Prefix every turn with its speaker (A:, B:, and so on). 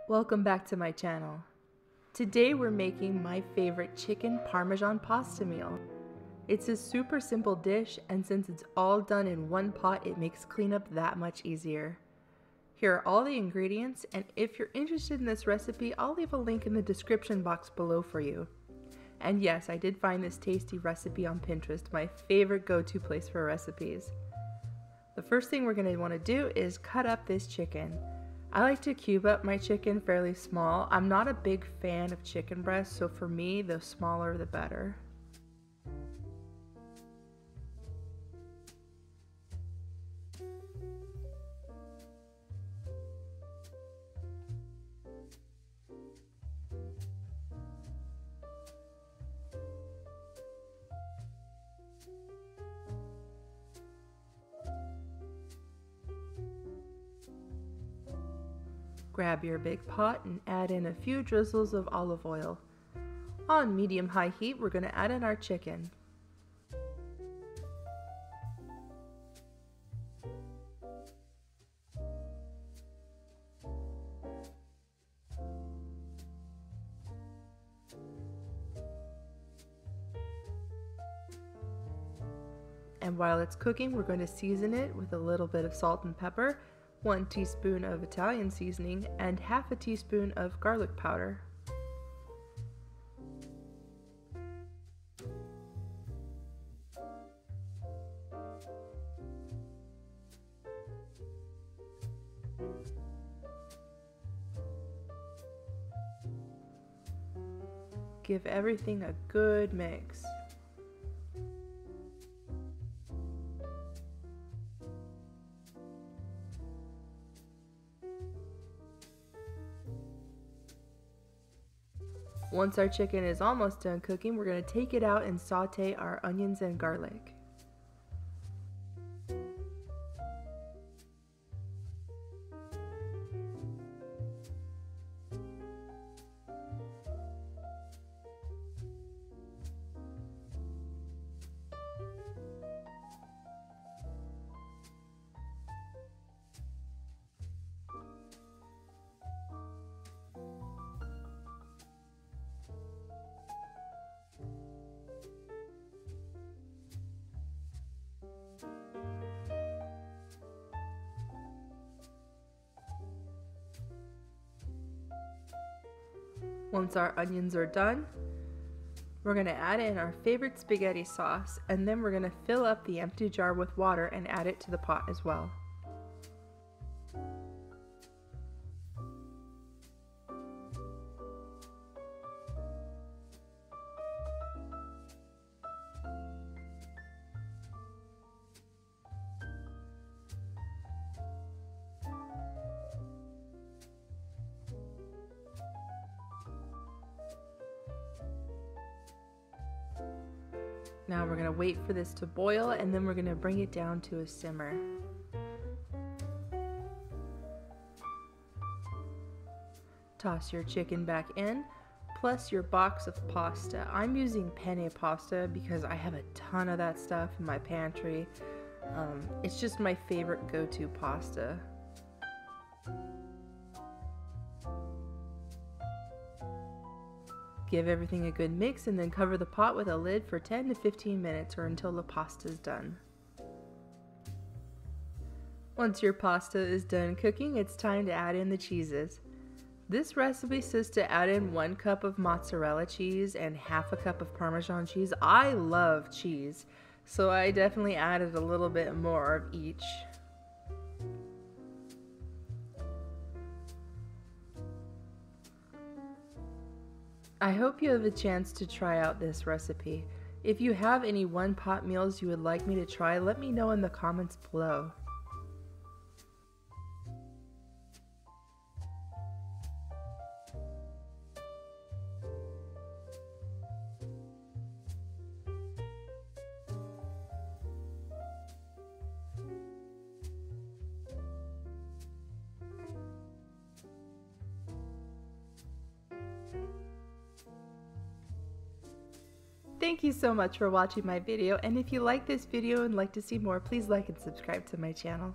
A: Welcome back to my channel. Today we're making my favorite chicken Parmesan pasta meal. It's a super simple dish, and since it's all done in one pot, it makes cleanup that much easier. Here are all the ingredients, and if you're interested in this recipe, I'll leave a link in the description box below for you. And yes, I did find this tasty recipe on Pinterest, my favorite go-to place for recipes. The first thing we're going to want to do is cut up this chicken. I like to cube up my chicken fairly small. I'm not a big fan of chicken breasts, so for me, the smaller the better. Grab your big pot and add in a few drizzles of olive oil. On medium-high heat, we're going to add in our chicken. And while it's cooking, we're going to season it with a little bit of salt and pepper, 1 teaspoon of Italian seasoning, and half a teaspoon of garlic powder. Give everything a good mix. Once our chicken is almost done cooking, we're going to take it out and saute our onions and garlic. Once our onions are done, we're going to add in our favorite spaghetti sauce, and then we're going to fill up the empty jar with water and add it to the pot as well. Now we're going to wait for this to boil, and then we're going to bring it down to a simmer. Toss your chicken back in, plus your box of pasta. I'm using penne pasta because I have a ton of that stuff in my pantry. It's just my favorite go-to pasta. Give everything a good mix and then cover the pot with a lid for 10 to 15 minutes or until the pasta is done. Once your pasta is done cooking, it's time to add in the cheeses. This recipe says to add in 1 cup of mozzarella cheese and half a cup of Parmesan cheese. I love cheese, so I definitely added a little bit more of each. I hope you have a chance to try out this recipe. If you have any one-pot meals you would like me to try, let me know in the comments below. Thank you so much for watching my video, and if you like this video and like to see more, please like and subscribe to my channel.